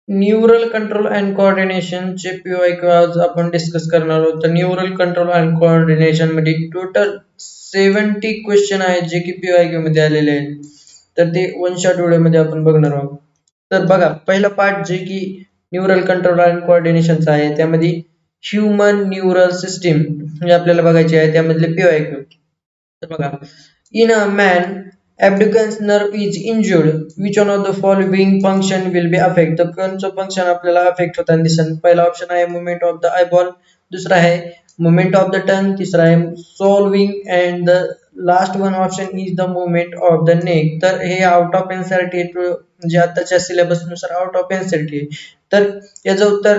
Neural control and coordination चे PYQ आज आपण डिस्कस करणार आहोत. तर न्यूरल कंट्रोल अँड कोऑर्डिनेशन मध्ये टोटल 70 क्वेश्चन आहेत जे की PYQ मध्ये आलेले आहेत. तर ते वन शॉट व्हिडिओ मध्ये आपण बघणार आहोत. तर बघा, पहिला पार्ट जे की न्यूरल कंट्रोल अँड कोऑर्डिनेशनचा आहे त्यामध्ये ह्यूमन न्यूरल सिस्टीम म्हणजे आपल्याला बघायचे आहे त्यामधले PYQ. तर बघा, in a man abducens nerve is injured, which one of the following function will be affected? तर कोणचं फंक्शन आपल्याला अफेक्ट होताना दिसेल? पहिला ऑप्शन आहे मुवमेंट ऑफ द आयबॉल, दुसरा आहे मुवमेंट ऑफ द टंग, तिसरा आहे solving and the last one option is the movement of the neck. तर हे आउट ऑफ एनसीईआरटी म्हणजे आताच्या सिलेबस नुसार आउट ऑफ एनसीईआरटी. तर याचं उत्तर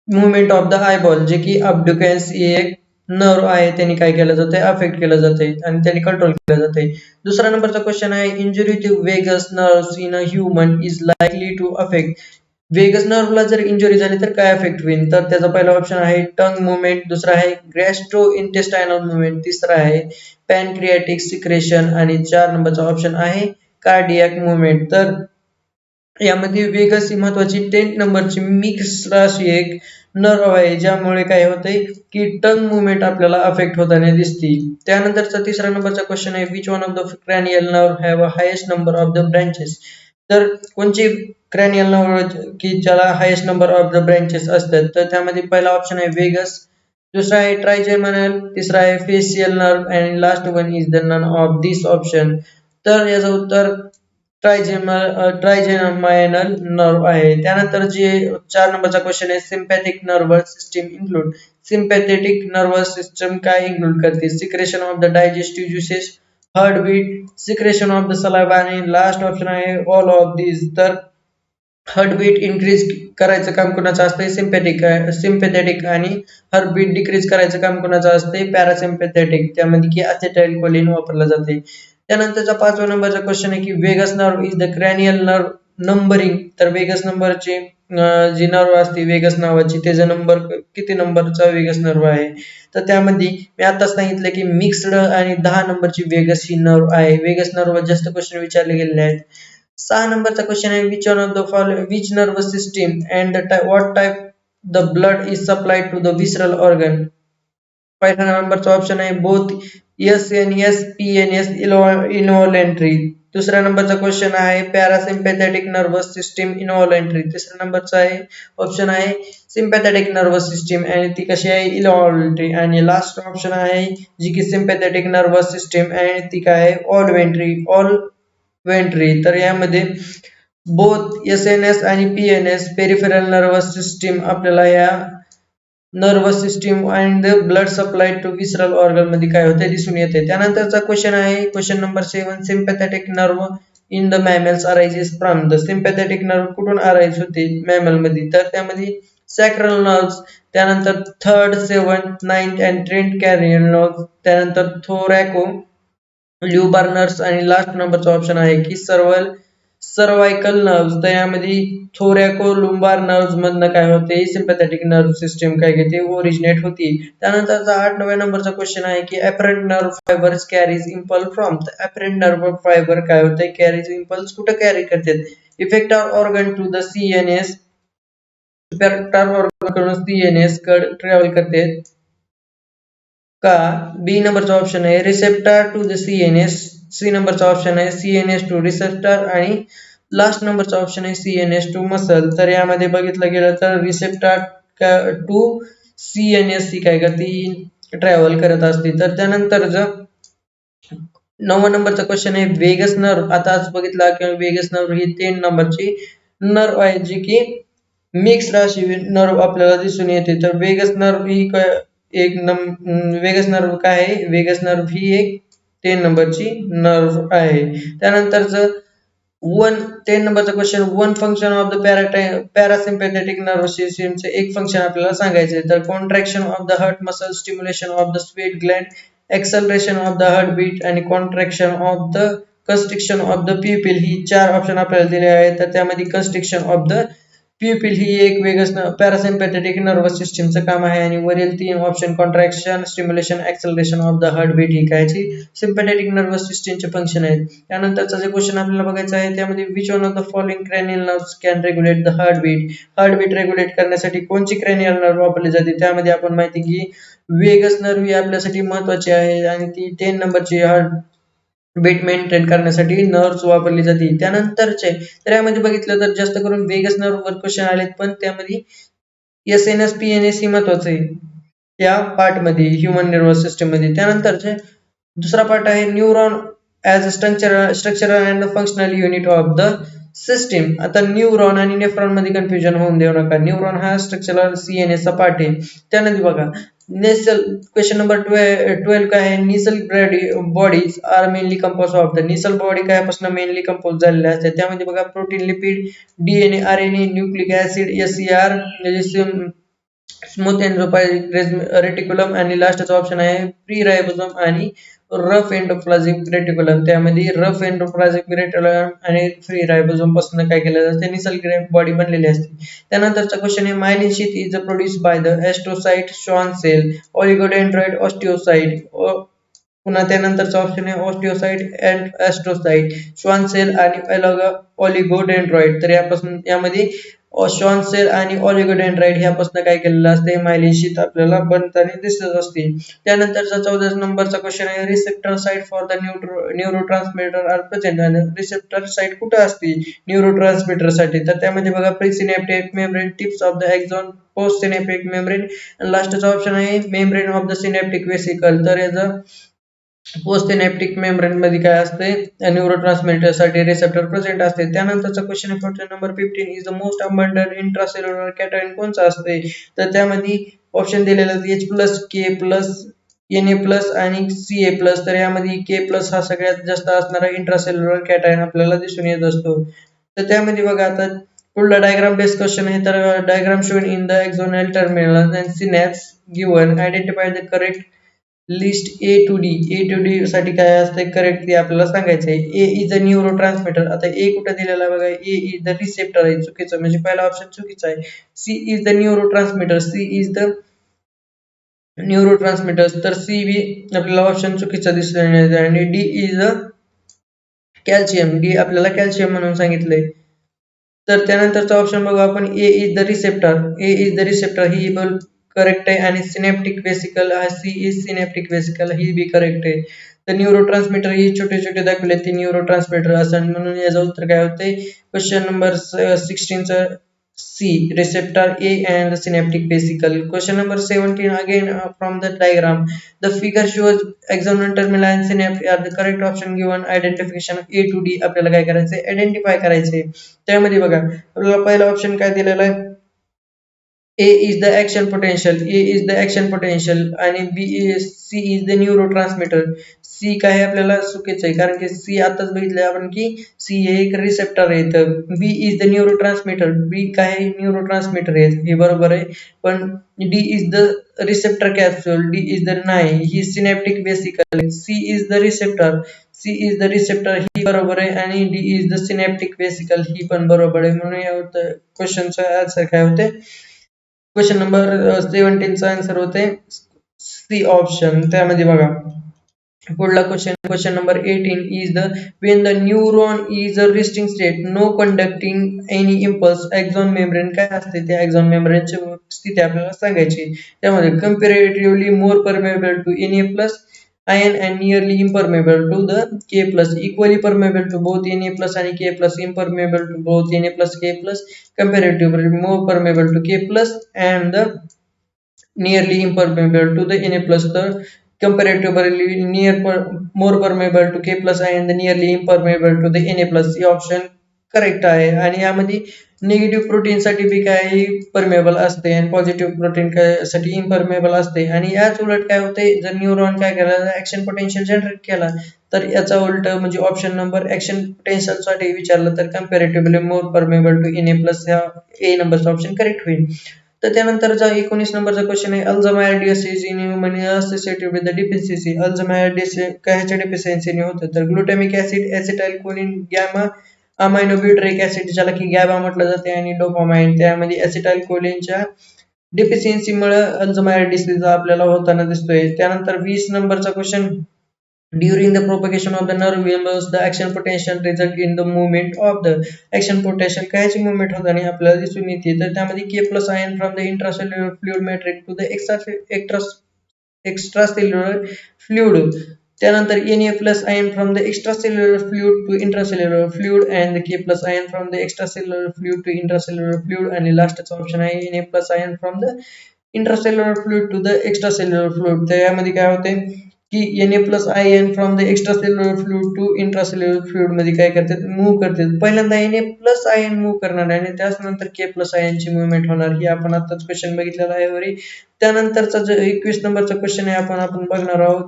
मुवमेंट ऑफ द आयबॉल जे की अब्ड्युकन्स ही एक नर्व आहे त्यांनी काय केलं जाते अफेक्ट केलं जाते आणि त्यांनी कंट्रोल केलं जाते. दुसरा नंबरचा क्वेश्चन आहे injury to vagus nerves in a human is likely to affect. Vagus नर्वला जर इंजुरी झाली तर काय अफेक्ट होईल? तर त्याचा पहिला ऑप्शन आहे टंग मुवमेंट, दुसरा आहे गॅस्ट्रो इंटेस्टायनल मुवमेंट, तिसरा आहे पॅनक्रियाटिक सिक्रेशन आणि 4 नंबरचा ऑप्शन आहे कार्डियाक मुवमेंट. तर यामध्ये वेगस ही महत्वाची 10 नंबरची मिक्स राशी एक नर्व आहे ज्यामुळे काय होतंय की टंग मुवमेंट आपल्याला अफेक्ट होताना दिसते. त्यानंतरचा तिसरा नंबरचा क्वेश्चन आहे which one of the cranial nerve have a highest number of the branches. तर कोणची क्रॅनियल नर्व की ज्याला highest number of the branches असतात? तर त्यामध्ये पहिला ऑप्शन आहे वेगस, दुसरा आहे ट्रायजेमिनल, तिसरा आहे फेशियल नर्व आणि last one is the none of this option. तर याचं उत्तर ट्रायजेमिनल नर्व आहे. त्यानंतर जे 4 नंबरचा क्वेश्चन आहे sympathetic nervous system include. Sympathetic nervous system काय इन्क्लूड करते? Secretion of the digestive juices, heartbeat, secretion of the saliva आणि लास्ट ऑप्शन आहे ऑल ऑफ दिस. तर हार्टबीट इन्क्रीज करायचं काम कोणाचं असतंय? सिम्पॅथेटिक आणि हार्टबीट डिक्रीज करायचं काम कोणाचं असतंय? पॅरासिम्पॅथेटिक. त्यामध्ये की असेटाइल कोलिन वापरलं जाते. त्यानंतरचा 5व्या नंबरचा क्वेश्चन आहे की vagus nerve is the cranial nerve numbering. तर वेगस नंबरची जी नर्व असते वेगस नावाची त्याचा नंबर किती नंबरचा वेगस नर्व आहे? तर त्यामध्ये मी आताच सांगितलं की मिक्स्ड आणि 10 नंबरची वेगस ही नर्व आहे. वेगस नर्व जास्त क्वेश्चन विचारले गेलेले आहेत. 6 नंबरचा क्वेश्चन आहे which one of the following which nervous system and the what type the blood is supplied to the visceral organ. पहिला नंबरचा ऑप्शन आहे बोथ एस-एन-एस, पी-एन-एस इन्व्हॉलेंटरी. दुसऱ्या नंबरचा क्वेश्चन आहे पॅरासिम्पॅथेटिक नर्वस सिस्टीम इन्व्हॉलेंटरी. तिसऱ्या नंबरचा आहे ऑप्शन आहे सिम्पॅथेटिक नर्वस सिस्टीम आणि ती कशी आहे इन्व्हॉलेंटरी. आणि लास्ट ऑप्शन आहे जी की सिम्पॅथेटिक नर्वस सिस्टीम आणि ती काय आहे ऑल वेंट्री. तर यामध्ये बोथ एस-एन-एस आणि पी-एन-एस पेरिफेरल नर्वस सिस्टीम आपल्याला या nervous system and the blood supply to visceral organ मध्ये काय होते दिसून येते. त्यानंतरचा क्वेश्चन आहे question number 7 sympathetic nerve in the mammals arises from. The sympathetic nerve कुठून अराइज होते मॅमल मध्ये? तर त्यामध्ये सॅक्रल नर्व्स, त्यानंतर third, 7th, 9th and 10th cranial nerves, त्यानंतर थोरॅको ल्युबार नर्व्स आणि लास्ट नंबरचा ऑप्शन आहे की सर्वायकल नर्व्स. तर यामध्ये थोरॅको लुंबार नर्व्स मधनं काय होते सिम्पॅथेटिक नर्व सिस्टीम काय घेते ओरिजिनेट होती. त्यानंतरचा 8-9 नंबरचा क्वेश्चन आहे की afferent nerve fibres carries impulse from. तर अपरेंट नर्व फायबर काय होते कॅरीज इम्पल्स कुठे कॅरी करतात? Effector organ to the CNS, effector organ कडून सीएनएस कडे ट्रॅव्हल करते का? बी नंबरचा ऑप्शन आहे receptor to the CNS, C नंबरचा ऑप्शन आहे सीएनएस टू रिसेप्टर आणि लास्ट नंबरचा ऑप्शन आहे सीएनएस टू मसल. तर यामध्ये बघितलं गेलं तर रिसेप्टर टू सीएनएस ही काय करते ट्रॅव्हल करत असते. तर त्यानंतर जर 9 नंबरचा क्वेश्चन आहे वेगस नर्व. आता आज बघितला की वेगस नर्व ही 3 नंबरची नर्व आहे जी की मिक्स राशी नर्व आपल्याला दिसून येते. तर वेगस नर्व ही वेगस नर्व काय आहे? वेगस नर्व ही एक 10 नंबरची नर्व आहे. त्यानंतरचं 10 नंबरचा question one function of the parasympathetic nervous सिस्टमचे एक फंक्शन आपल्याला सांगायचे. तर contraction of the heart muscle, stimulation of the sweat gland, acceleration of the heart beat आणि contraction of the constriction of the pupil ही 4 ऑप्शन आपल्याला दिले आहेत. तर त्यामध्ये कंस्ट्रिक्शन ऑफ द प्युपिल ही एक वेगस पॅरासिम्पॅथेटिक नर्वस सिस्टीमचं काम आहे आणि वरील 3 option contraction, stimulation, acceleration of the heartbeat ही कायची सिम्पॅथेटिक नर्वस सिस्टीमचे फंक्शन आहेत. त्यानंतरचा जे क्वेश्चन आपल्याला बघायचा आहे त्यामध्ये which one of the following cranial nerves can regulate the heartbeat. Heartbeat regulate करण्यासाठी कोणची क्रॅनियल नर्व वापरली जाते. त्यामध्ये आपण माहिती की वेगस नर्व ही आपल्यासाठी महत्वाची आहे आणि ती 10 नंबरची हार्ट बीट मेंटेन करण्यासाठी नर्व्स वापरली जाते. त्यानंतरचे तर यामध्ये बघितलं तर जास्त करून वेगस नर्ववर क्वेश्चन आलेत, पण त्यामध्ये एस-एन-एस, पी-एन-एस ही महत्वाचं आहे या पार्टमध्ये ह्यूमन नर्वस सिस्टम मध्ये. त्यानंतरचे दुसरा पार्ट आहे neuron as a structural and functional unit of the system. आता न्यूरॉन आणि नेफ्रॉन मध्ये कन्फ्युजन होऊन देऊ नका. न्यूरॉन हा स्ट्रक्चरल सीएनएस चा पार्ट आहे. त्यानंतर बघा नेसल क्वेश्चन नंबर 12 काय आहे Nissl bodies are mainly composed of the. Nissl body कायपासून मेनली कंपोज झालेल्या असतात. त्यामध्ये बघा protein, lipid, DNA, RNA, nucleic acid, SCR, smooth endoplasmic reticulum आणि लास्टचा ऑप्शन आहे प्री रायबोसोम आणि रफ एंडोप्लाझमिक रेटिक्युलम. त्यामध्ये रफ एंडोप्लाझमिक रेटिक्युलम आणि फ्री रायबोसोम पासून काय केलं जातं निसल बॉडी बनलेली असते. त्यानंतरचा क्वेश्चन आहे myelin sheath is produce by the astrocyte, Schwann cell, oligodendroid, osteocyte. पुन्हा त्यानंतरचा ऑप्शन आहे osteocyte and astrocyte, Schwann cell आणि ऑलिगोडेंड्रॉइड. तर यामध्ये श्वान सेल आणि ऑलिगोडेंड्राइड ह्यापासून काय केलेलं असते मायलिन शीथ आपल्याला बनताना दिसत असते. त्यानंतरचा 14 नंबरचा क्वेश्चन आहे receptor site for the neurotransmitter are present. आणि रिसेप्टर साइट कुठे असते न्यूरोट्रान्समीटर साठी. तर त्यामध्ये बघा presynaptic membrane, tips of the axon, post synaptic membrane आणि लास्टचा ऑप्शन आहे membrane of the synaptic vesicle. तर याचं पोस्ट सिनॅप्टिक मेम्ब्रेन मध्ये काय असते न्यूरोट्रान्समीटर साठी रिसेप्टर प्रेझेंट असते. त्यानंतरचा क्वेश्चन आहे question number 15 is the most abundant intracellular cation कोणचा असते. तर त्यामध्ये ऑप्शन दिलेला H प्लस, के प्लस, Na प्लस आणि Ca प्लस. तर यामध्ये के प्लस हा सगळ्यात जास्त असणारा इंट्रासेल्युलर कॅटायन आपल्याला दिसून येत असतो. तर त्यामध्ये बघा आता पुढला डायग्राम बेस्ड क्वेश्चन आहे. तर diagram shown in the axonal terminal and synapse given identify the correct list A to D. A to D साठी काय असते करेक्ट ते आपल्याला सांगायचं आहे. A is a neurotransmitter. आता ए कुठे दिलेला आहे बघा ए इज द रिसेप्टर आहे चुकीचं म्हणजे पहिला ऑप्शन चुकीचा आहे. C is the neurotransmitter. C is the neurotransmitter. तर सी बी आपल्याला ऑप्शन चुकीचा दिसून येत आहे आणि डी इज अ कॅल्शियम. डी आपल्याला कॅल्शियम म्हणून सांगितलंय. तर त्यानंतरचा ऑप्शन बघू आपण A is the receptor. A is the receptor ही करेक्ट आहे आणि सिनॅप्टिक वेसिकल हा सी इज सिनॅप्टिक वेसिकल ही बी करेक्ट आहे. तर न्यूरो ट्रान्समीटर ही छोटे छोटे दाखवले ते न्यूरो ट्रान्समीटर असं म्हणून याचं उत्तर काय होते question number 16 C receptor A and the synaptic vesicle. Question number 17 again from the diagram. The figure shows axonal terminal and synapse are the correct option given. Identification A to D आपल्याला काय करायचंय identify करायचंय. त्यामध्ये बघा आपल्याला पहिला option काय दिलेला आहे A is the action potential. A is the action potential आणि C is the neurotransmitter. C काय आहे आपल्याला चुकीचं आहे कारण की C आताच बघितलं आपण की C हे एक रिसेप्टर आहे. तर B is the neurotransmitter. B काय आहे न्यूरोट्रान्समीटर आहे हे बरोबर आहे. पण D is the receptor capsule. D is the नाही ही synaptic vesicle. C is the receptor. C is the receptor ही बरोबर आहे आणि D is the synaptic vesicle ही पण बरोबर आहे. म्हणून या क्वेश्चनचा आन्सर काय होते क्वेश्चन नंबर 17 चा आन्सर होते सी ऑप्शन. त्यामध्ये बघा पुढला question number 18 is the when the neuron is a resting state no conducting any impulse axon membrane काय असते त्या एक्झॉन मेम्ब्रेनची स्थिती आपल्याला सांगायची. त्यामध्ये comparatively more permeable to Na plus ion and nearly impermeable to the K plus, equally permeable to both Na plus and K plus, impermeable to both Na plus K plus, comparatively more permeable to K plus and the nearly impermeable to the Na plus. The comparatively more permeable to K plus and the nearly impermeable to the Na plus. हे option correct आहे आणि यामध्ये negative protein साठी बी काही permeable असते आणि positive protein साठी impermeable असते. आणि याच उलट काय होते जर न्यूरॉन काय केला ऍक्शन पोटेन्शियल जनरेट केला तर याचा उलट म्हणजे ऑप्शन नंबर ऍक्शन पोटेन्शियल साठी विचारलं तर comparatively more permeable to Na plus ह्या ए नंबरचा ऑप्शन करेक्ट होईल. तर त्यानंतरचा 19 नंबरचा क्वेश्चन आहे Alzheimer disease in human associated with the deficiency. Alzheimer disease कायच्या डिफिशियन्सीने होतं तर glutamic acid, acetylcholine, gamma amino butyric acid ज्याला की गॅबा म्हटलं जाते आणि डोपामाइन त्यामध्ये ऍसिटाइल कोलिनच्या डिफिशियन्सीमुळे अल्झायमर डिसीज आपल्याला होताना दिसतोय. त्यानंतर 20 नंबरचा question during the propagation of the nerve impulse the action potential result in the movement of the action potential कायची movement होताना आपल्याला दिसून येते तर त्यामध्ये K plus ion from the intracellular fluid matrix to the extracellular fluid त्यानंतर Na plus ion from the extracellular fluid to intracellular fluid and the K plus ion from the extracellular fluid to intracellular fluid आणि लास्टचा option आहे Na plus ion from the intracellular fluid to the extracellular fluid तर यामध्ये काय होते की Na plus ion from the extracellular fluid to intracellular fluid मध्ये काय करतात मूव्ह करतात पहिल्यांदा Na plus ion move करणार आहे आणि त्यानंतर के प्लस आय एन ची मुवमेंट होणार ही आपण आताच क्वेश्चन बघितलेला आहे वरी त्यानंतरचा जो 21 नंबरचा क्वेश्चन आहे आपण बघणार आहोत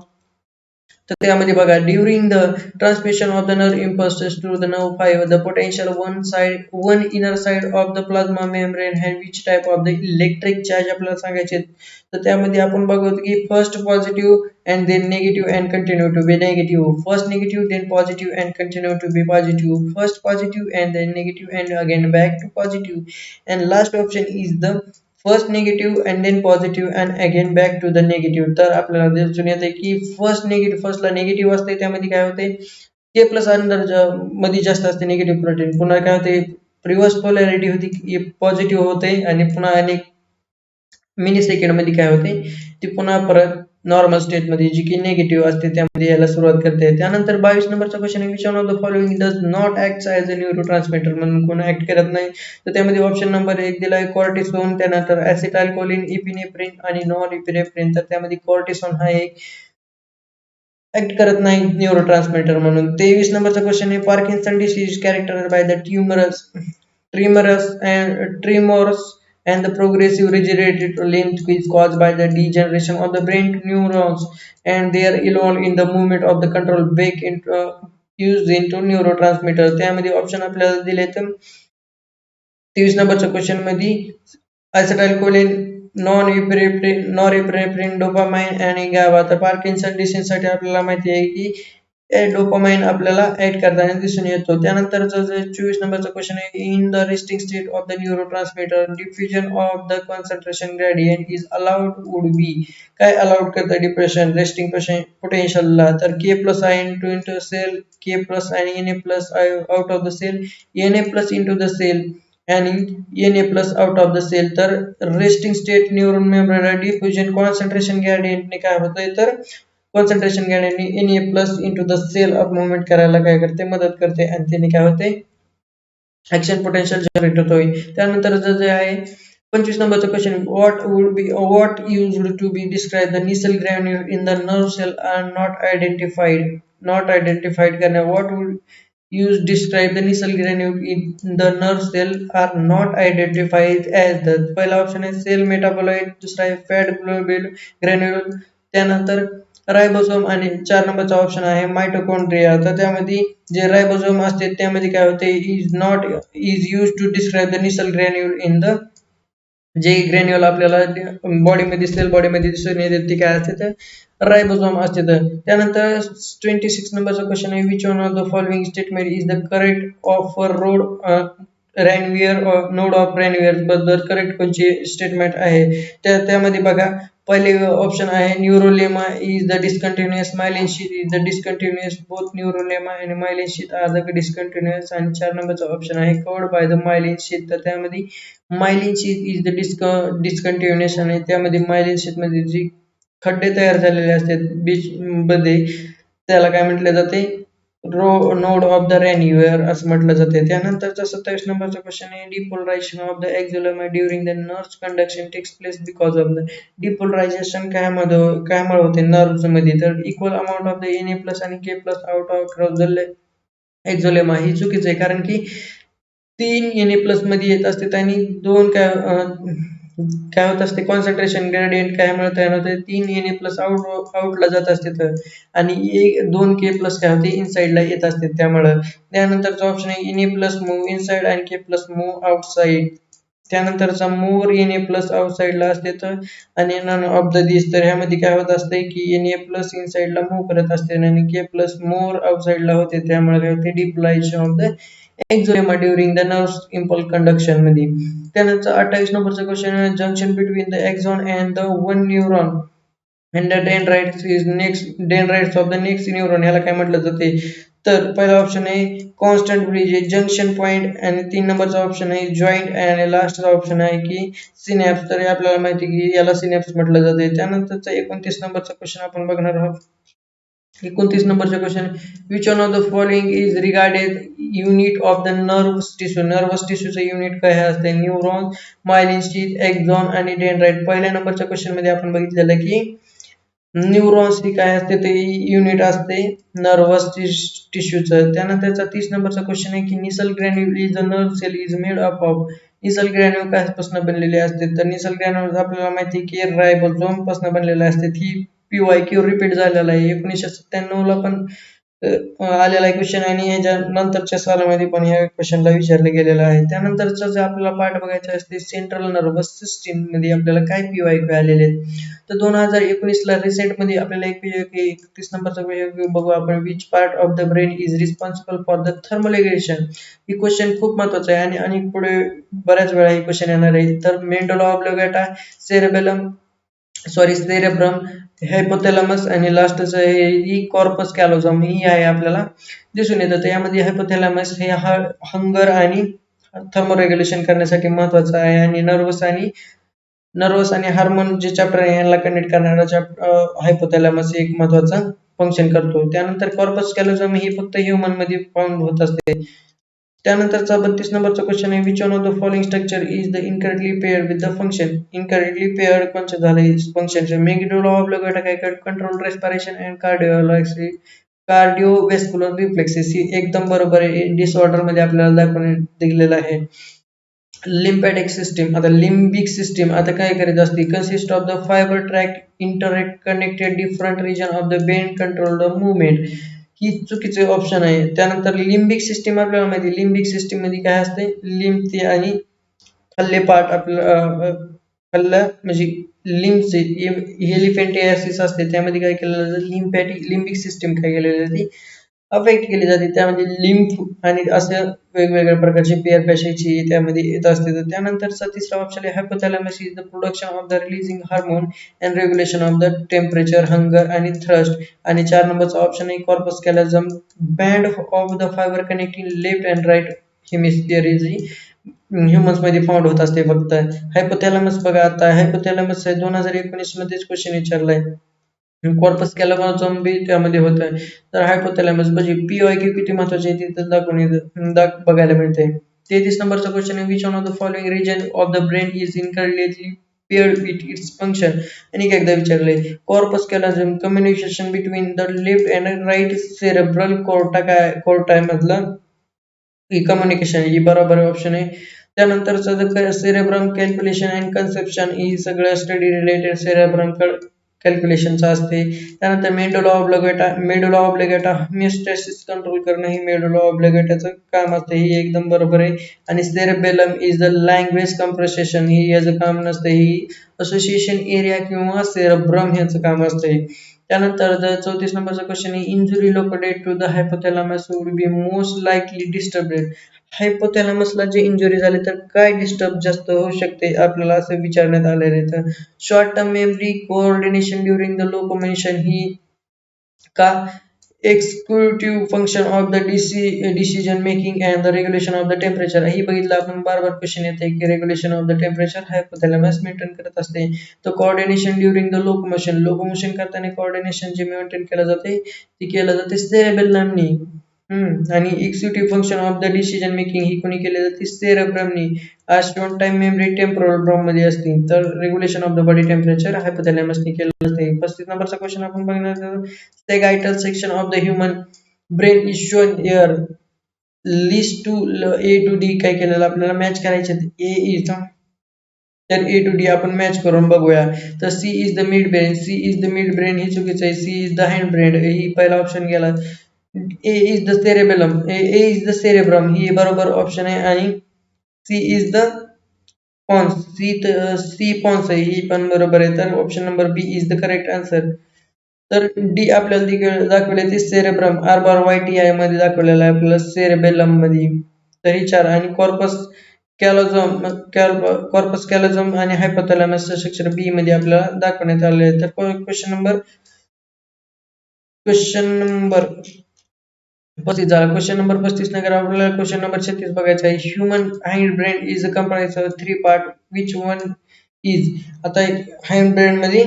तर त्यामध्ये बघा during the transmission of the nerve impulses to the nerve fibre the potential one inner side of the plasma membrane had which type of the electric charge आपल्याला सांगायचे तर त्यामध्ये आपण बघतो की first positive and then negative and continue to be negative first negative then positive and continue to be positive first positive and then negative and again back to positive and last option is the first negative and then positive and again back to the negative तर आपल्याला दिसून येते की फर्स्टला negative असते त्यामध्ये काय होते के plus under मध्ये जास्त असते निगेटिव्ह प्रोटीन पुन्हा काय होते रिव्हर्स पोलॅरिटी होती पॉझिटिव्ह होते आणि पुन्हा अनेक मिली सेकंड मध्ये काय होते ती पुन्हा परत नॉर्मल स्टेट मध्ये जी की निगेटिव्ह असते त्यामध्ये यायला सुरुवात करते त्यानंतर 22 नंबरचा क्वेश्चन आहे which one of the following does not act as a neurotransmitter म्हणून कोण ऍक्ट करत नाही तर त्यामध्ये ऑप्शन नंबर 1 दिलाय कॉर्टिसोन त्यानंतर ऍसिटाइलकोलिन इपिनेफ्रिन आणि नॉन इपिनेफ्रिन तर त्यामध्ये कॉर्टिसोन हा एक ऍक्ट करत नाही न्यूरोट्रान्समीटर म्हणून 23 नंबरचा क्वेश्चन आहे Parkinson disease कॅरेक्टराइज्ड by the tremors and the progressive regenerative length is caused by the degeneration of the brain neurons and they are involved in the movement of the control back into used into neurotransmitter त्यामध्ये option आपल्याला दिले तर 23 नंबरच्या question मध्ये ऍसिटाइलकोलिन norepinephrine dopamine आणि GABA तर Parkinson disease साठी आपल्याला माहिती आहे की डोपामाइन आपल्याला ऍड करताना दिसून येतो त्यानंतरचा जो 24 नंबरचा क्वेश्चन आहे in the resting state of the neurotransmitter diffusion of the concentration gradient is allowed would be काय अलाउड करतं डिप्रेशन रेस्टिंग पोटेन्शियलला तर K plus I into into cell K plus आणि Na plus out of the cell Na plus into the cell आणि Na plus out of the cell तर resting state neuron membrane diffusion concentration ग्रेडियंटने काय होतंय तर concentration ग्रेडियंटने Na plus into the cell of movement करायला काय करते मदत करते आणि त्याने काय होते ऍक्शन पोटेन्शियल जनरेट होतोय त्यानंतर जे आहे 25 नंबरचा question what used to be describe the Nissl granule in the nerve cell are not identified करणे what would use describe the Nissl granule in the nerve cell are not identified as the पहिला option आहे cell metabolite दुसरा आहे fat granule त्यानंतर रायबोसोम आणि 4 नंबरचा option आहे mitochondria तर त्यामध्ये जे रायबोसोम असते त्यामध्ये काय होते is use to describe the Nissl granule in the जे ग्रॅन्युल आपल्याला बॉडीमध्ये सेल बॉडीमध्ये दिसून येते ते काय असते तर रायबोसोम असते तर त्यानंतर 26 नंबरचा क्वेश्चन आहे which one of the following statement is the correct of road Ranvier node of Ranvier बद्दल करेक्ट कोणची स्टेटमेंट आहे त्यामध्ये बघा पहिले ऑप्शन आहे neurolemma is the discontinuous myelin sheath is the discontinuous both neurolemma आणि myelin sheath are the discontinuous आणि 4 नंबरचा ऑप्शन आहे covered by the myelin sheath तर त्यामध्ये myelin sheath is the discontinuous आणि त्यामध्ये मायलिन शीथ मध्ये जी खड्डे तयार झालेले असतात बीच मध्ये त्याला काय म्हटले जाते नोड ऑफ द रॅन्युअर असं म्हटलं जाते त्यानंतरचा 27 नंबरचा क्वेश्चन आहे डिपोलरायझेशन of the axolemma during the nerve conduction takes place because of the depolarization कायमुळे होते नर्व्ह मध्ये तर equal amount of the Na plus आणि K plus out of the axolemma ही चुकीचं आहे कारण की 3 Na प्लस मध्ये येत असते आणि 2 काय होत असते कॉन्सन्ट्रेशन ग्रेडियंट काय मिळत तयार होते 3 Na प्लस आउटला जात असते तर आणि 2 K प्लस काय होते इनसाइडला येत असते त्यामुळे त्यानंतरचा ऑप्शन आहे Na प्लस मूव इनसाइड आणि K प्लस मूव आउटसाइड त्यानंतरचा मोर Na प्लस आउटसाइडला असते तर आणि नन ऑफ द दिस तर ह्यामध्ये काय होत असते की Na प्लस इनसाइडला मूव करत असते आणि K प्लस मोर आउटसाइडला होते त्यामुळे काय होते depolarization of the axolemma during the nerves impulse conduction मध्ये. त्यानंतर 28 नंबरचा क्वेश्चन आहे junction between the axon and the one neuron and the dendrites is next dendrites of the next neuron ह्याला काय म्हटलं जाते. तर पहिला ऑप्शन आहे कॉन्स्टंट ब्रिज जंक्शन पॉइंट आणि 3 नंबरचा ऑप्शन आहे जॉईंट आणि लास्टचा ऑप्शन आहे की सिनॅप्स. तर हे आपल्याला माहिती आहे की याला सिनॅप्स म्हटलं जाते. त्यानंतरचा 29 नंबरचा क्वेश्चन आपण बघणार आहोत. 29 नंबरचा question which one of the following is regarded unit of the nerves tissue. Nervous टिश्यूचं युनिट काय असते. न्यूरॉन, मायलिन शीथ, एक्झॉन आणि डेंड्राइट. पहिल्या नंबरच्या क्वेश्चन मध्ये आपण बघितलेलं की न्यूरॉन्स ही काय असते ते युनिट असते नर्वस टिश्यूचं. त्यानंतरचा 30 नंबरचा क्वेश्चन आहे की Nissl granule is the nerve cell is made up of. Nissl granule कायपासून बनलेले असते. तर निसल ग्रॅन्युल आपल्याला माहिती आहे की रायबोझोम पासून बनलेले असते. ही PYQ रिपीट झालेला आहे 1997 ला पण आलेला आहे क्वेश्चन आणि ह्याच्या नंतरच्या सालामध्ये पण ह्या क्वेश्चनला विचारले गेलेलं आहे. त्यानंतरचा जर आपल्याला पार्ट बघायचा असते सेंट्रल नर्वस सिस्टीम मध्ये आपल्याला काय PYQ आलेले आहेत. तर 2019 ला रिसेंट मध्ये आपल्याला एक PYQ 31 नंबरचा PYQ बघू आपण which part of the brain is responsible for the thermal regulation. He question खूप महत्वाचा आहे आणि पुढे बऱ्याच वेळा हे क्वेश्चन येणार आहे. तर मेंडुला ऑब्लिगेटा, सेरेबेलम सेरेब्रम, हायपोथॅलॅमस आणि लास्टच आहे ही कॉर्पस कॅलोझम ही आहे आपल्याला दिसून येतं. तर यामध्ये हायपोथॅलॅमस हे हंगर आणि थर्मोरेग्युलेशन करण्यासाठी महत्वाचं आहे आणि नर्वस आणि हार्मोन जे चॅप्टर आहे यांना कनेक्ट करणारा हायपोथॅलॅमस एक महत्वाचा फंक्शन करतो. त्यानंतर कॉर्पस कॅलोझम ही फक्त ह्युमन मध्ये फाउंड होत असते. त्यानंतरचा 32 नंबरचा क्वेश्चन आहे which one of the following structure is the incorrectly paired with the function. Incorrectly paired कोणचं झालं फंक्शन. मेंडुला ऑब्लिगेटा काय control respiration and cardiovascular reflexes ही एकदम बरोबर आहे. डिसऑर्डर मध्ये आपल्याला दाखवण्यात दिलेलं आहे. लिम्फॅटिक सिस्टीम आता लिम्बिक सिस्टीम आता काय करत असते consist of the fibre tract interact connected different region of the brain control the movement. ही चुकीचे ऑप्शन आहे. त्यानंतर लिम्बिक सिस्टीम आपल्याला माहिती लिम्बिक सिस्टीम मध्ये काय असते लिम्फ आणि खाल्ले पार्ट आपलं खाल्लं म्हणजे लिम्फचे हेलिफेंटियासिस असते त्यामध्ये काय केलेलं जातं लिम्बिक सिस्टीम काय केलेली जाते अफेक्ट केली जाते. त्यामध्ये लिम्फ आणि असं वेगवेगळ्या प्रकारचे पेयर पेशीची त्यामध्ये येत असते. तर त्यानंतरचा तिसरा ऑप्शन आहे hypothalamus is the production of the releasing hormone and regulation of the temperature hunger आणि थ्रस्ट. आणि 4 नंबरचा ऑप्शन आहे corpus callosum band of the fibre connecting left and right hemisphere is humans मध्ये फाउंड होत असते फक्त. Hypothalamus बघा आता हायपोथॅलॅमस 2019 मध्येच क्वेश्चन विचारलाय. कॉर्पस कॅलोझम बी त्यामध्ये होत आहे. तर हायपोथॅलॅमस म्हणजे PYQ किती महत्वाचे आहे तिथं बघायला मिळते. 33 नंबरचा क्वेश्चन आहे which one of the following region of the brain is incorrectly paired with its function. आणि एकदा विचारले corpus callosum communication between the left and right cerebral cortex मधलं ही कम्युनिकेशन ही बरोबर ऑप्शन आहे. त्यानंतरचं सेरेब्रम कॅल्क्युलेशन अँड कन्सेप्शन ही सगळं स्टडी रिलेटेड सेरेब्रम कॅल्क्युलेशनचा असते. त्यानंतर मेडुला ऑब्लिगेटा होमिओस्टॅसिस कंट्रोल करणं ही मेडुला ऑब्लिगेटाचं काम असते ही एकदम बरोबर आहे. आणि cerebellum is the language comprehension ही याचं काम नसते ही असोसिएशन एरिया किंवा सेरेब्रम ह्याचं काम असते. त्यानंतर 34 नंबरचा क्वेश्चन आहे injury located to the hypothalamus would be most likely disturbed. हायपोथॅलॅमसला जे इंजुरी झाली तर काय डिस्टर्ब जास्त होऊ शकते आपल्याला असं विचारण्यात आलेले. तर short term memory coordination during the locomotion ही का executive function of the decision making and the regulation of the temperature. ही बघितलं आपण बार बार क्वेश्चन येते की regulation of the temperature hypothalamus maintain करत असते. तर कोऑर्डिनेशन ड्युरिंग द लोकोमोशन करताना कोऑर्डिनेशन जे मेंटेन केलं जाते ते केलं जाते सेरेबेलमनी. आणि executive function of the decision making ही कोणी केली जाते सेरेब्रमनी. आज स्टोन टाइम मेमरी टेम्पोरल ब्रॉम मध्ये असते. तर regulation of the body temperature हायपोथॅलॅमसनी केलं जाते. 35 नंबरचा क्वेश्चन आपण बघणार आहोत sagittal section of the human brain is shown here list two A to D काय केलेलं आपल्याला मॅच करायचे ए इज तर A to D आपण मॅच करून बघूया. तर C is the mid brain ही चुकीचं आहे. C is the hind brain ही पहिला ऑप्शन गेला. A is the cerebellum A is the cerebrum ही बरोबर ऑप्शन आहे आणि C is the C pons आहे ही पण बरोबर आहे. तर option number B is the correct answer. तर डी आपल्याला दाखवले ते सेरेब्रम RYTI मध्ये दाखवलेलं आहे आपल्याला सेरेबेलम मध्ये. तर ही 4 आणि कॉर्पस कॅलोझम आणि हायपोथॅलॅमसचं शिक्षण बी मध्ये आपल्याला दाखवण्यात आले आहे. तर क्वेश्चन नंबर 35 झाला. क्वेश्चन नंबर 35 नंतर आपल्याला क्वेश्चन नंबर 36 बघायचा आहे. Human hind brain is a comprise of 3 part which one is. आता हाइंड ब्रेन मध्ये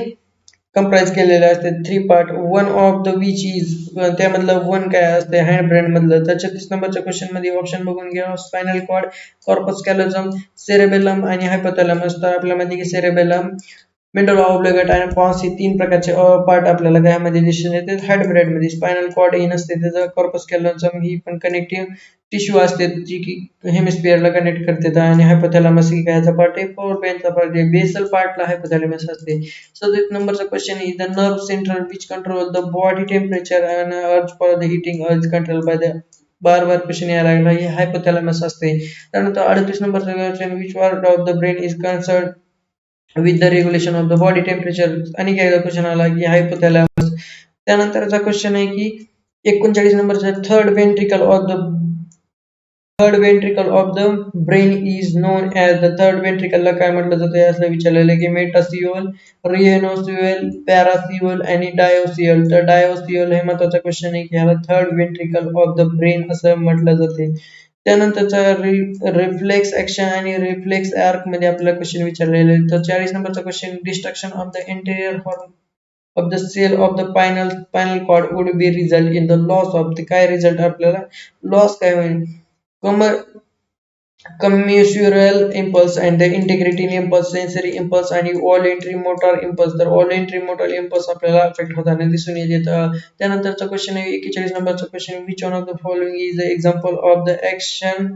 कंप्राइज केलेले असते 3 part. One of the which is, त्यामधलं वन काय असते हाइंड ब्रेन मधलं. तर 36 नंबरच्या क्वेश्चन मध्ये ऑप्शन बघून घ्या. स्पायनल कॉर्ड, कॉर्पस कॅलोझम, सेरेबेलम आणि हायपोथॅलॅमस. तर आपल्या मध्ये सेरेबेलम, मेडल ऑब्लिगेट आणि पॉन्स हे 3 प्रकारचे पार्ट आपल्याला त्यामध्ये दिसून येते. हार्टब्रेड मध्ये स्पायनल कॉर्ड ही नसते, त्याचा कॉर्पस कॅलोझम ही पण कनेक्टिव्ह टिश्यू असते जी की हेमिस्फिअरला कनेक्ट करते. आणि हायपोथॅलॅमस ही कायचा पार्ट आहे, फोर ब्रेनचा पार्ट आहे. बेसल पार्टला हायपोथॅलॅमस असते. 37 नंबरचा question is the nerve centre which control the body temperature and urge for the heating urge control by the. बार बार क्वेश्चन यायला लागला, हे हायपोथॅलॅमस असते. त्यानंतर 38 नंबरचा question which part of the brain is concern with the regulation of the body temperature. आणि काय क्वेश्चन आला की हायपोथॅलॅमस. त्यानंतरचा क्वेश्चन आहे की 39 नंबरचा third ventricle of the brain is known as the. Third वेंट्रिकलला काय म्हटलं जातं असं विचारलेलं आहे की मेटासिओल, रिएनोसिओल, पॅरासिओल आणि डायोसिओल. तर डायोसिओल हे महत्वाचा क्वेश्चन आहे की ह्याला third ventricle of the brain असं म्हटलं जाते. त्यानंतरचा रिफ्लेक्स ऍक्शन आणि रिफ्लेक्स आर्क मध्ये आपल्याला क्वेश्चन विचारलेले आहेत. तर 40 नंबरचा question destruction of the anterior horn of the cell of the spinal cord would be result in the loss of the. काय रिझल्ट आपल्याला लॉस काय होईल, कम्युच्युअल impulse and the integrity impulse, sensory impulse आणि व्हॉलेंटरी मोटर इम्पल्स. तर voluntary motor impulse आपल्याला affect होताना दिसून येते. त्यानंतरचा क्वेश्चन आहे 41 नंबरचा question which one of the following is the example of the action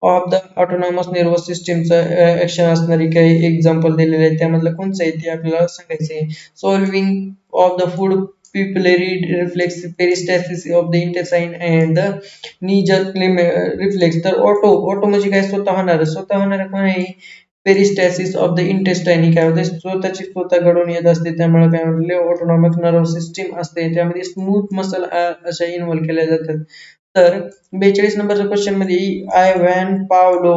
of the autonomous nervous सिस्टीमचं ॲक्शन असणारी काही एक्झाम्पल दिलेले आहेत, त्यामधलं कोणचं आहे ते आपल्याला सांगायचं आहे. Solving of the food pupillary reflex, peristalsis of the intestine and the knee jerk reflex. तर ऑटो म्हणजे काय, स्वतः होणार कोण आहे, पेरिस्टॅसिस ऑफ द इंटेस्टाइन ही काय होते, स्वतः घडून येत असते. त्यामुळे काय म्हटले ऑटोनॉमिक नर्व सिस्टीम असते, त्यामध्ये स्मूथ मसल अशा इन्व्हॉल्व केल्या जातात. तर 42 नंबरच्या क्वेश्चन मध्ये Ivan Pavlov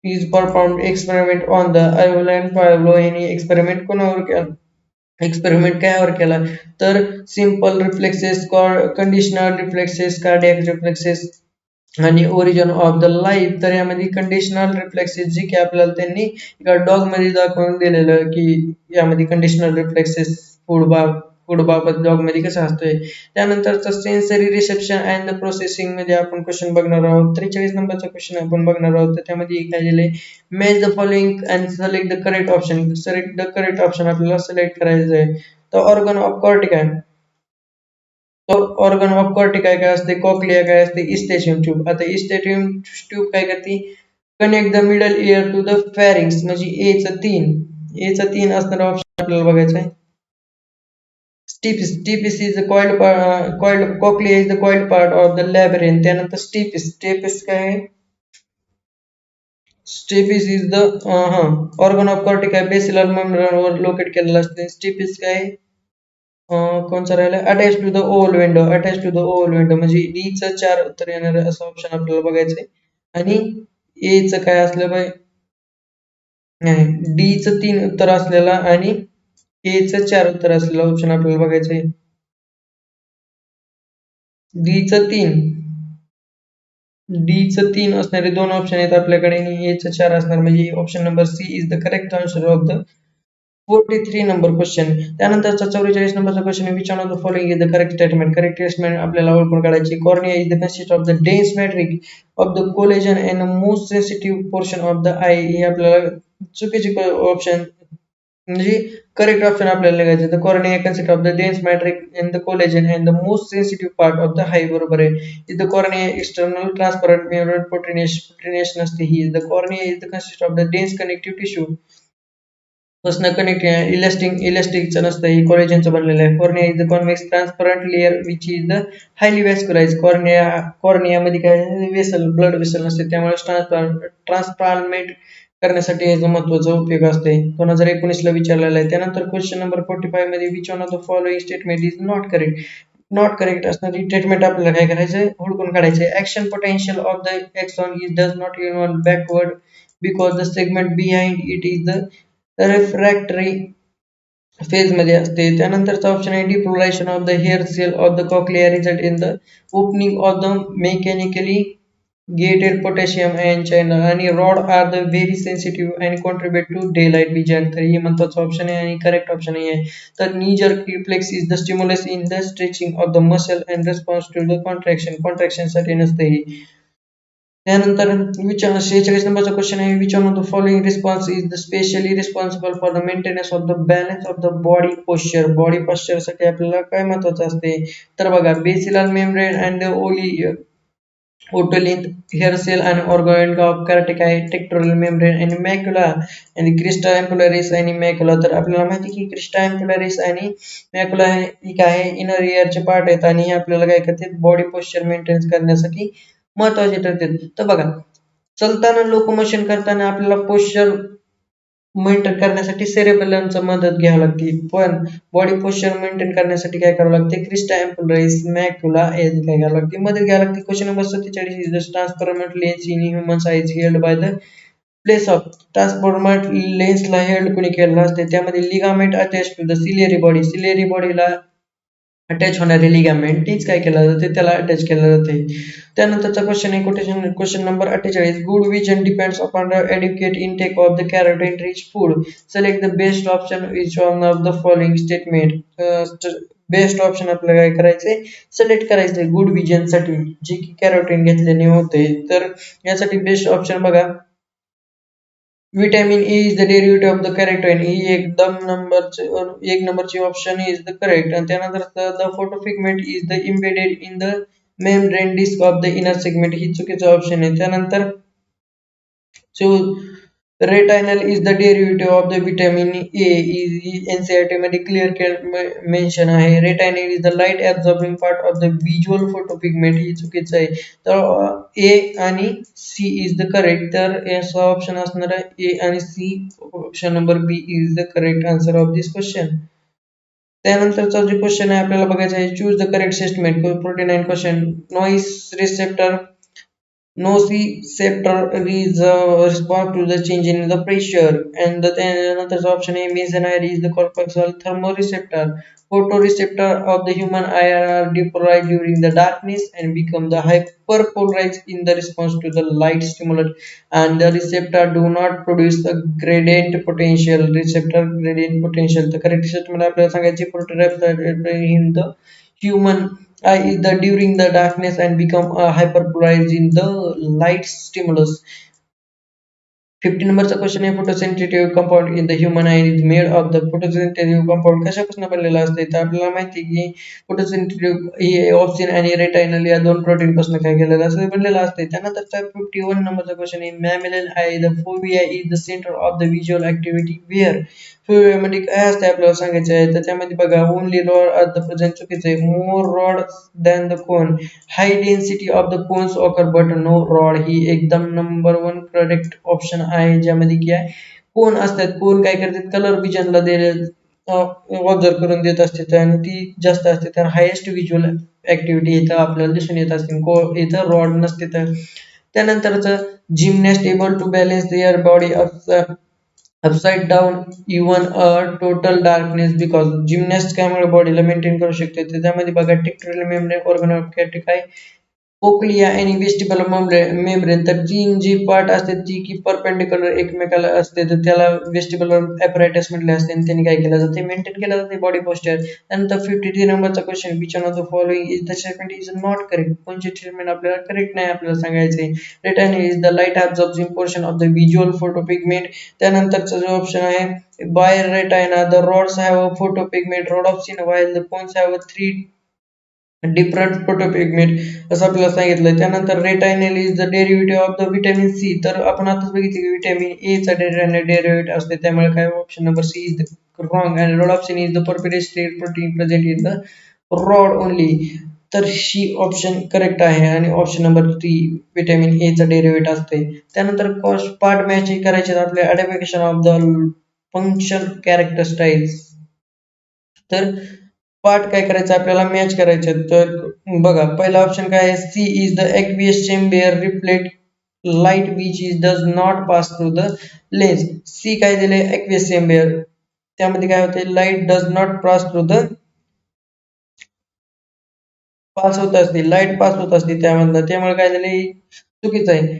is perform experiment on the. Ivan Pavlov यांनी एक्सपेरिमेंट कोणावर केला, एक्सपेरिमेंट कायवर केला, तर simple reflexes, conditional reflexes, cardiac reflexes आणि ओरिजिन ऑफ द लाईफ. तर यामध्ये कंडिशनल रिफ्लेक्सेस जी की आपल्याला त्यांनी एका डॉग मध्ये दाखवून दिलेलं की यामध्ये कंडिशनल रिफ्लेक्सेस फूड बाबत डॉग मध्ये कसं असतोय. त्यानंतरचा sensory reception and the processing मध्ये आपण क्वेश्चन बघणार आहोत. 43 नंबरचा क्वेश्चन आपण बघणार आहोत. तर त्यामध्ये काय दिले, match the following and select the correct option. Select the correct option आपल्याला सिलेक्ट करायचं आहे. तर ऑर्गन ऑफ कॉर्टिकाय, तर ऑर्गन ऑफ कॉर्टिकाय काय असते, कॉक्लिया काय असते, इस्टेशियम ट्यूब. आता इस्टेशियम ट्यूब काय करते, connect the middle ear to the pharynx, म्हणजे ए चा 3 असणारा ऑप्शन आपल्याला बघायचा आहे. Stapes is the coiled cochlea is the coiled part of the labyrinth. त्यानंतर स्टिपिस काय आहे, stapes is the organ of Corti basilar मेम्ब्रेनवर लोकेट केलेला असते. स्टिपिस काय आहे, कोणचा राहिला, attach to the oval window. Attach to the oval window म्हणजे डी चं 4 उत्तर येणार असं ऑप्शन आपल्याला बघायचंय. आणि ए चं काय असलं पाहिजे, नाही डी चं 3 उत्तर असलेला आणि ए चं 4 उत्तर असलेला ऑप्शन आपल्याला बघायचंय. डी चं 3 असणारे 2 ऑप्शन आहेत आपल्याकडे आणि ए चं 4 असणार, म्हणजे option number C is the correct answer of the 43 number question. त्यानंतरचा 44 नंबरचा question, which one of the following is the correct statement. Correct statement आपल्याला ओळखून काढायची. Cornea is the consist of the dense matrix of the collagen and most sensitive portion of the eye. हे आपल्याला चुकीचे option, म्हणजे correct option आपल्याला लिहायचे. The cornea consist of the dense matrix in the collagen and the most sensitive part of the eye. बरोबर आहे. Is the cornea external transparent membrane proteins नसते. ही is the cornea is the consist of the dense connective tissue पासन connect इलास्टिकचं नसतं, ही कोलेजनचं बनलेलं आहे. Cornea is the convex transparent layer which is the highly vascularise. कॉर्नियामध्ये काय वेसल, ब्लड वेसल नसते, त्यामुळे ट्रान्सप्लांटमेंट करण्यासाठी याचा महत्वाचा उपयोग असते. 2019 ला विचारलेला आहे. त्यानंतर क्वेश्चन नंबर 45 मध्ये which one of the following statement is not correct. Not correct असणारी ट्रीटमेंट आपल्याला काय करायचं हुडकून काढायचे. Action potential of the axon is does not involve backward because the segment behind it is the refractory phase मध्ये असते. त्यानंतरचा option आहे डिपोलरायझेशन of the hair cell of the cochlea result in the opening of the mechanically gated potassium ion channel आणि rod are the very sensitive and contribute to daylight vision. तर हे महत्वाचं option आहे आणि करेक्ट ऑप्शन आहे. तर knee jerk reflex is the stimulus in the stretching of the muscle and response to the contraction साठी नसते हे. त्यानंतर विचार 46 नंबरचा क्वेश्चन आहे which one of the following response is the specially responsible for the maintenance of the balance of the body posture साठी आपल्याला काय महत्वाचं असते तर बघा basilar membrane and the otolith hair cell and organ of cortici tectorial membrane आणि macula आणि crista ampullaris आणि macula तर आपल्याला माहिती की crista ampullaris आणि macula ही काय इनर इयरचे पार्ट आहेत आणि हे आपल्याला काय करतात बॉडी पोश्चर मेंटेन करण्यासाठी महत्वाचे ठरतात. तर बघा चलताना लोकोमोशन करताना आपल्याला पोश्चर मेंटेन करण्यासाठी सेरेबेलमची मदत घ्यावी लागते. पण बॉडी पोश्चर मेंटेन करण्यासाठी काय करावं लागते क्रिस्टा एम्पुलरिस मॅक्युला हे काय करावं लागते मदत घ्यावी लागते. Question number 47 is the transformer lens in human size held by the place of transformer लेन्सला हेल्ड कोणी केलेला असते त्यामध्ये ligament attach to the ciliary बॉडीला अटॅच होणारे लिगामेंट तेच काय केलं जाते त्याला अटॅच केलं जाते. त्यानंतरचा क्वेश्चन आहे question number 48 good vision depends upon the adequate intake of the carotene rich food select the best option each one of the following statement. Best option आपल्याला काय करायचंय सिलेक्ट करायचंय गुड विजन साठी जे की कॅरोटीन घेतल्याने होते. तर यासाठी बेस्ट ऑप्शन बघा Vitamin E is the derivative of the carotene. E एक नंबरची ऑप्शन is the correct. आणि त्यानंतर the photopigment is the embedded in the membrane disk of the inner segment. ही चुकीचं ऑप्शन आहे. त्यानंतर so retinal is the derivative of the vitamin A. is NCERT मध्ये clear mention आहे. retinal is the light absorbing part of the visual photopigment. ही चुकीचं आहे. तर A आणि C is the correct. तर याचा ऑप्शन असणार आहे A आणि C. Option number B is the correct answer of this question. त्यानंतरचा जो क्वेश्चन आहे आपल्याला बघायचा आहे choose the correct statement 49 question noise receptor nociceptor is respond to the change in the pressure and the another option A mesoneer is the corpuscle thermoreceptor photoreceptor of the human eye are depolarized during the darkness and become the hyperpolarized in the response to the light stimulus and the receptor do not produce the gradient potential receptor gradient potential the correct statement आपल्याला सांगायचे photoreceptor in the human is the during the darkness and become hyperpolarized in the light stimulus. 50 नंबरचा question आहे photosensitive compound in the human eye is made of the photosensitive compound कशापासून बनलेला असते तर आपल्याला माहिती आहे की फोटोसेन्सिटिव्ह हे ऑप्सिन आणि रेटायनल या दोन प्रोटीन पासून काय केलेलं असते बनलेलं असते. त्यानंतरचा 51 नंबरचा क्वेश्चन आहे mammalian eye the fovea is the centre of the visual activity where मध्ये काय असते आपल्याला सांगायचं आहे तर त्यामध्ये बघा only rod at the present चुकीचं आहे more rod than the cone high density of the cones occur but no rod ही एकदम नंबर 1 करेक्ट ऑप्शन आहे ज्यामध्ये की आहे कोन असतात कोन काय करतात कलर विजनला ऑब्झर्व करून देत असते आणि ती जास्त असते तर हायेस्ट व्हिज्युअल ऍक्टिव्हिटी इथं आपल्याला दिसून येत असते इथं रॉड नसते. तर त्यानंतरच gymnast able to balance their body upside down even total darkness because gymnast त्यामुळे बॉडीला मेंटेन करू शकते. त्यामध्ये बघा टेक्टोरियल मेम्ब्रेन ऑर्गन ऑफ कॅटिकाय कोक्लिया आणि वेस्टिबल मेम्ब्रेन तर जी पार्ट असते ती की परपेंडिक्युलर एकमेकाला असते तर त्याला वेस्टिबुलर ॲपरेटस म्हटले असते आणि त्यांनी काय केलं जाते मेंटेन केलं जाते बॉडी पोस्चर. त्यानंतर 53 नंबरचा question which one of the following is the statement is not correct कोणची स्टेटमेंट आपल्याला करेक्ट नाही आपल्याला सांगायचे. Retina is the light absorbing portion of the visual photopigment. त्यानंतरचा जो ऑप्शन आहे by retina the rods have a photopigment rhodopsin while the cones have a 3 different photopigment असं आपल्याला सांगितलं. त्यानंतर retinal is the derivative of the vitamin C तर आपण आताच बघितलं की व्हिटॅमिन ए चा डेरिव्हेटिव्ह असते त्यामुळे काय option number C is wrong आणि रोडॉप्सिन इज द पर्पेडिस्ट्रेट protein present in the rod only. तर शी ऑप्शन करेक्ट आहे आणि ऑप्शन नंबर 3 व्हिटॅमिन ए चा डेरिव्हेटिव्ह असते. त्यानंतर पार्ट मॅच करायचे आपले identification of the function character styles तर पार्ट काय करायचं आपल्याला मॅच करायचे तर बघा पहिला ऑप्शन काय आहे C is the aqueous chamber reflect light which is does not pass through the lens. C काय दिले एक्वियस चेंबर त्यामध्ये काय होते light does not pass through the pass होत असते लाईट पास होत असते त्यामधनं त्यामुळे काय झाले चुकीचं आहे.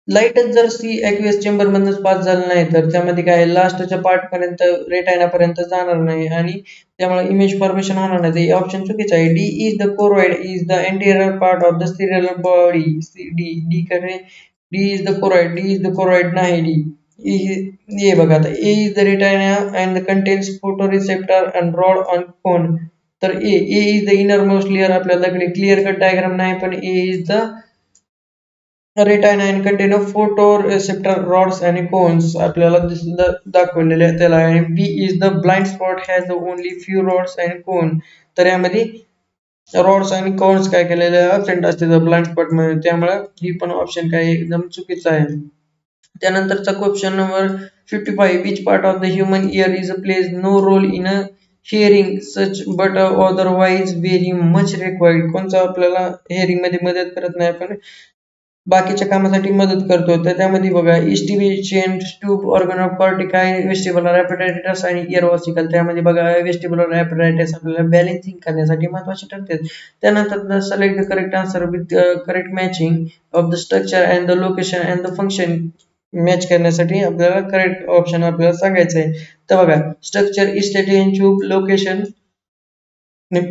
लाईटच जर सी एक्वियस चेंबर मधूनच पास झालं नाही तर त्यामध्ये काय लास्टच्या पार्ट पर्यंत रेटायना पर्यंत जाणार नाही आणि त्यामुळे इमेज फॉर्मेशन होणार नाही ते ऑप्शन चुकीचं आहे. D is the choroid is the anterior part of the ciliary body. D D करे D is the choroid D is the choroid नाही डी. ए बघा आता A is the retina and contains photoreceptor and rod on cone. तर A is the innermost layer आपल्याला clear cut diagram नाही पण A is the retina and contain photoreceptor rods आणि cones आपल्याला दाखवलेले आहे त्याला आणि B is the blind spot has only few rods and cone. तर यामध्ये रॉड्स आणि कोन्स काय केलेले अबसेंट असते ब्लाइंड स्पॉट मध्ये त्यामुळे ही पण ऑप्शन काय एकदम चुकीचा आहे. त्यानंतरचा question number 55 which part of the human ear is plays no role in a hearing such but otherwise very much required. कोणचा आपल्याला हिअरिंग मध्ये मदत करत नाही पण बाकीच्या कामासाठी मदत करतो तर त्यामध्ये बघा eustachian tube organ of Corti vestibular apparatus आणि इयर वॉसिकल. त्यामध्ये बघा वेस्टिब्युलर ॲपरेटस आपल्याला बॅलन्सिंग करण्यासाठी महत्त्वाचे ठरते. त्यानंतर select the correct answer with correct matching of the structure and the location and the function. Match करण्यासाठी आपल्याला करेक्ट ऑप्शन आपल्याला सांगायचं आहे. तर बघा structure eustachian tube location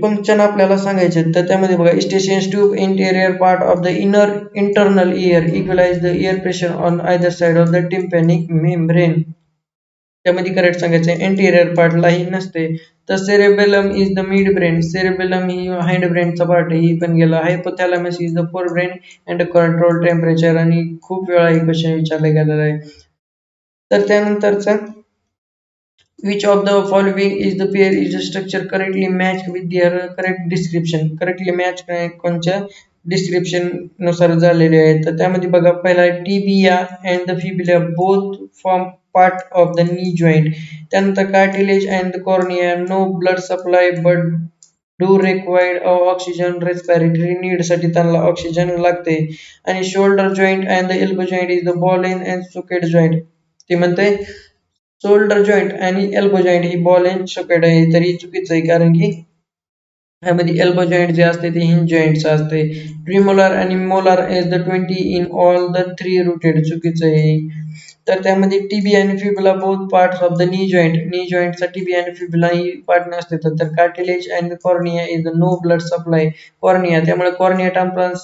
function आपल्याला सांगायचे तर त्यामध्ये बघा eustachian tube anterior part of the inner internal ear equalise the air pressure on either side of the tympanic membrane. त्यामध्ये करेक्ट सांगायचं आहे इंटेरियर पार्टला ही नसते. तर cerebellum is the mid brain. Cerebellum ही हाइंड ब्रेनचा पार्ट आहे ही पण गेला. Hypothalamus is the fore brain and control temperature आणि खूप वेळा ही क्वेश्चन विचारला गेलेला आहे. तर त्यानंतरचा which of the following is the pair is the structure correctly matched with their correct description. correctly match कोणच्या डिस्क्रिप्शन नुसार झालेले आहे तर त्यामध्ये बघा पहिला tibia and the fibula both form part of the knee joint. त्यानंतर cartilage and the cornea no blood supply but do required oxygen respiratory need साठी त्यांना ऑक्सिजन लागते. आणि shoulder joint and the elbow joint is the ball and socket joint. ते म्हणते shoulder joint आणि elbow joint ही ball and socket आहे तरी चुकीचं आहे कारण की ह्यामध्ये एल्बो जॉइंट जे असते ते हिंज जॉइंटचं असते. प्रीमोलार आणि molar as the 20 in all the three rooted चुकीचं आहे. तर त्यामध्ये टीबी आणि fibula both parts of the knee जॉइंटचा टीबी आणि फिबुला ही पार्ट नसते तर cartilage and cornea is the no blood supply cornea त्यामुळे कॉर्निया ट्रान्सप्लांट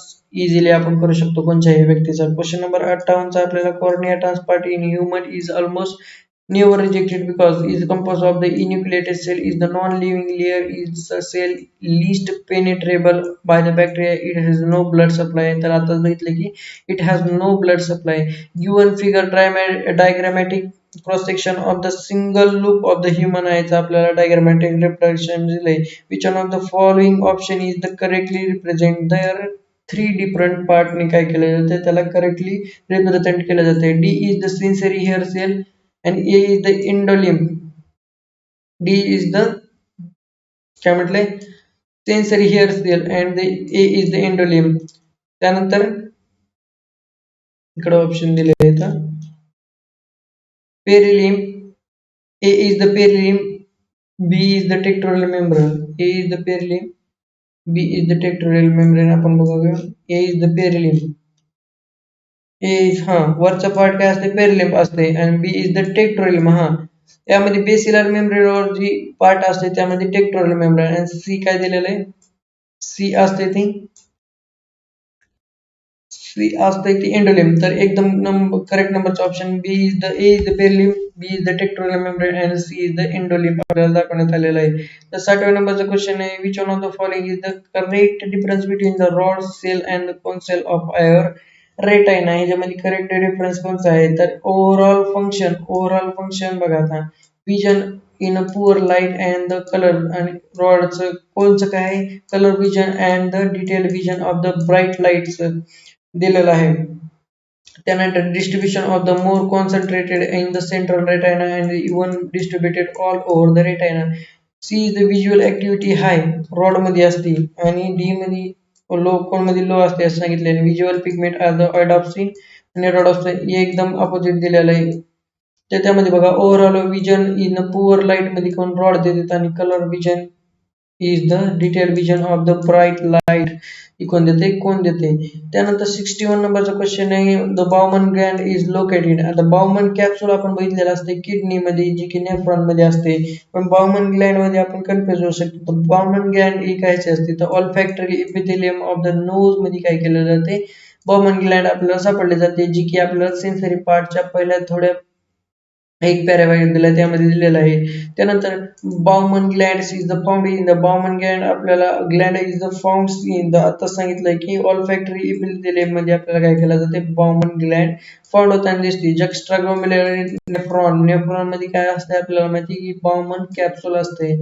इझिली आपण करू शकतो कोणत्याही व्यक्तीचा. क्वेश्चन नंबर 58 चा आपल्याला cornea transplant in human is almost never rejected because is composed of the enucleated cell is the non-living layer is the cell least penetrable by the bacteria it has no blood supply. तर आता बघितलं की it has no blood supply. given figure diagrammatic cross section of the single loop of the human eye चा आपल्याला diagrammatic representation दिले. which one of the following option is the correctly represent there three different पार्टने काय केलं जाते त्याला correctly represent केलं जाते. D is the sensory hair cell and A is the endolimb. D is the काय म्हटलंय sensory hair cell and the A is the endolimb. त्यानंतर इकडे ऑप्शन दिले आहेत पेरिलिम्ब. A is the perilimb, B is the tectorial membrane. A is the perilimb, B is the tectorial membrane. आपण बघूया A is the perilimb. ए हा वरचा part काय असते पेरिलिम्ब असते आणि बी इज द टेक्टोरियम. हा यामध्ये बेसिलर मेम्ब्रेनवर जी पार्ट असते त्यामध्ये टेक्टोरियल मेम्ब्रेन आणि सी काय दिलेलं आहे सी असते ती एंडोलिम्ब. तर एकदम करेक्ट नंबरचा option B is the A is the perilymph B is the tectorial membrane and C is the endolymph आपल्याला दाखवण्यात आलेला आहे. तर 60व्या नंबरचा क्वेश्चन आहे which one of the following is the correct difference between the rod cell and the cone cell of your retina. ह्याच्यामध्ये correct difference कोणता आहे तर ओव्हरऑल फंक्शन बघा आता vision in a poor light and the colour आणि रॉडचं कोणचं काय colour vision and the detail vision of the bright lights दिलेलं आहे. त्यानंतर distribution of the more concentrated in the central retina and even distributed all over the retina. C is the visual activity high rod मध्ये असते आणि D मध्ये low कोण मध्ये low असते असं सांगितले आणि व्हिज्युअल पिगमेंट आर द ऑइडॉप्सिन आणि रॉडॉप्सिन हे एकदम अपोजिट दिलेलं आहे. त्यामध्ये बघा overall vision in poor light मध्ये कोण रॉड देतात आणि colour vision is the detailed vision of the bright light ही कोण देते त्यानंतर 61 नंबरचा क्वेश्चन आहे the Bowman gland is located आता बाउमन कॅप्सूल आपण बघितलेलं असते किडनी मध्ये जी की नेफ्रॉन मध्ये असते पण बाउमन ग्लँड मध्ये आपण कन्फ्युज होऊ शकतो तर बाउमन ग्लँड ही कायची असते तर ऑल्फॅक्टरी एपिथेलियम ऑफ द नोज मध्ये काय केलं जाते बाउमन ग्लँड आपल्याला सापडले जाते जी की आपल्याला सेन्सरी पार्टच्या पहिल्या थोड्या एक पॅराग्राफ दिला त्यामध्ये दिलेला आहे त्यानंतर Bowman gland is the found in the Bowman gland आपल्याला gland is the found in the आता सांगितलंय की ऑल्फॅक्टरी इपिथेलियम मध्ये आपल्याला काय केलं जाते बाउमन ग्लँड फाउंड होताना दिसते जक्स्ट्राग्लोमेरुलर नेफ्रॉन नेफ्रॉन मध्ये काय असते आपल्याला माहिती की बाउमन कॅप्सूल असते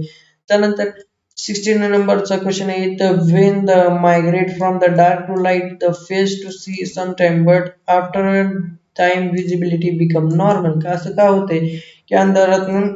त्यानंतर 16 नंबरचा क्वेश्चन आहे the when the migrate from the dark to light the face to see some time but after time visibility become normal का असं का होते की अंधारातून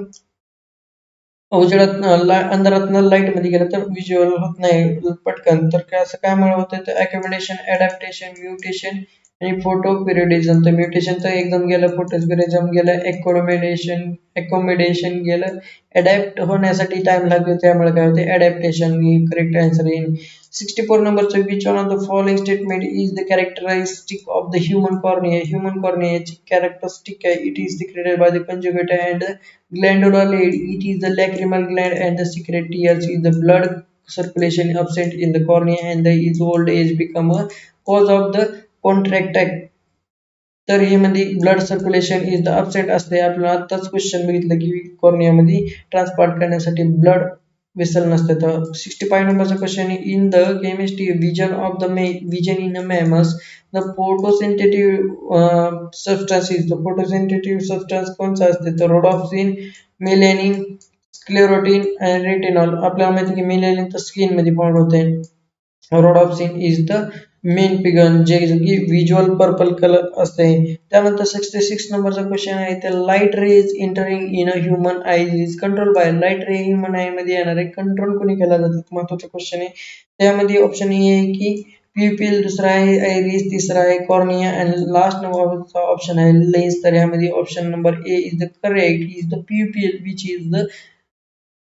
अंधारातनं लाईट मध्ये गेलं तर व्हिज्युअल होत नाही पटकन तर काय असं काय मुळे होतं तर अकोमोडेशन अडॅप्टेशन म्युटेशन आणि फोटो पिरियडिझम तर म्युटेशन तर एकदम गेलं फोटो पिरियडिझम गेलं अकोमोडेशन गेलं अडॅप्ट होण्यासाठी टाइम लागतो त्यामुळे काय होते अडॅप्टेशन ही करेक्ट आन्सर येईल 64 नंबरचं which one of the following statement is the characteristic of the human कॉर्नियाची कॅरेक्टरिस्टिक आहे it is secreted by the conjugate and glandular lid it is the lacrimal gland and the secret tears is the blood circulation absent in the cornea and the is old age become a cause of the contractile तर हे मध्ये blood circulation is the absent असते आपल्याला आताच question बघितलं की cornea मध्ये transport करण्यासाठी ब्लड वेसल नसते तर 65 नंबरचा question in the chemistry vision of the vision in a mammals the photosensitive substance the photosensitive substance कोणता असते तर रोडॉप्सिन मेलॅनिन स्क्लेरोटिन आणि रेटिनॉल आपल्याला माहिती की मेलॅनिन तर स्किन मध्ये फाउंड होते rhodopsin is the main pigeon जे की व्हिज्युअल पर्पल कलर असते त्यानंतर 66 नंबरचा क्वेश्चन आहे ते light rays entering in a human eye is control by light ray human I मध्ये येणार आहे कंट्रोल कोणी केला जातो महत्वाचा क्वेश्चन आहे त्यामध्ये ऑप्शन ए आहे की प्युपिल दुसरा आहे आयरिस तिसरा आहे कॉर्निया आणि लास्ट नंबरचा ऑप्शन आहे लेन्स तर यामध्ये option number A is the correct is the pupil which is the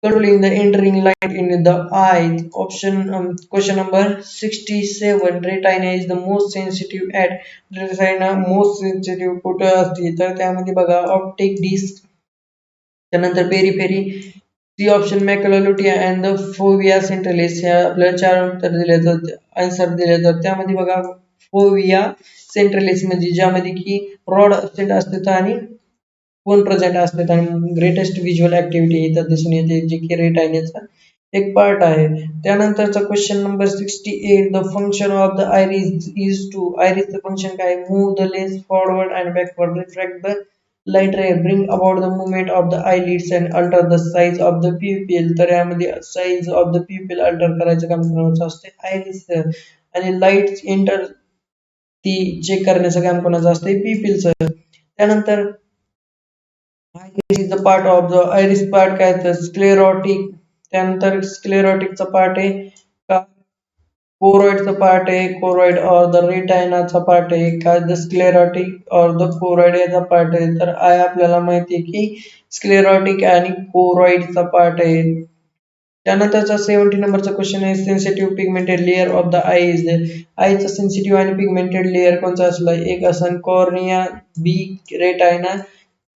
controlling the entering light in the eye. Question number 67. Retina is the most sensitive at retina most sensitive कुठं असते तर त्यामध्ये बघा optic disc त्यानंतर periphery C option macular lutea and the fovea centralis ह्या आपल्याला चार उत्तर दिले जातात आन्सर दिले जातात त्यामध्ये बघा फोविया सेंट्रलिस म्हणजे ज्यामध्ये की रॉड असते आणि कोण प्रेझेंट असतात आणि ग्रेटेस्ट व्हिज्युअल ऍक्टिव्हिटी इथं दिसून येते जे की रेटायनाचा एक पार्ट आहे त्यानंतरचा question number 68 the function of the iris is to आयरिसचं फंक्शन काय move the lens forward and backward refract the light ray bring about the movement of the eyelids and alter the size of the pupil तर यामध्ये size of the pupil alter करायचं काम कोणाचं असते iris आणि light enter ती check करण्याचं काम कोणाचं असते प्युपिलचं त्यानंतर iris is the part of the iris part काय तर स्क्लेरोटिक त्यानंतर स्क्लेरोटिकचा पार्ट आहे का कोरोइडचा पार्ट आहे कोरोइड और द रेटायनाचा पार्ट आहे का द स्क्लेरोटिक और द कोरोइड याचा पार्ट आहे तर आय आपल्याला माहिती आहे की स्क्लेरोटिक आणि कोरोइडचा पार्ट आहे त्यानंतरचा 70 नंबरचा क्वेश्चन आहे sensitive pigmented layer of the eyes आईचा सेन्सिटिव्ह आणि पिगमेंटेड लेयर कोणता असला एक असन cornea B retina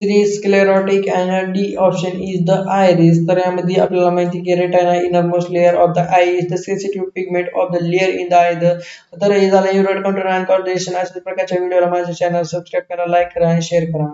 three sclerotic and D option is the iris तर यामध्ये आपल्याला माहिती की retina innermost layer of the eye is the sensitive pigment of the layer in the eye तर हे झालं युनिट कंट्रोल अँड कोऑर्डिनेशन अशा प्रकारच्या व्हिडिओला माझ्या चॅनल सबस्क्राईब करा लाईक करा आणि शेअर करा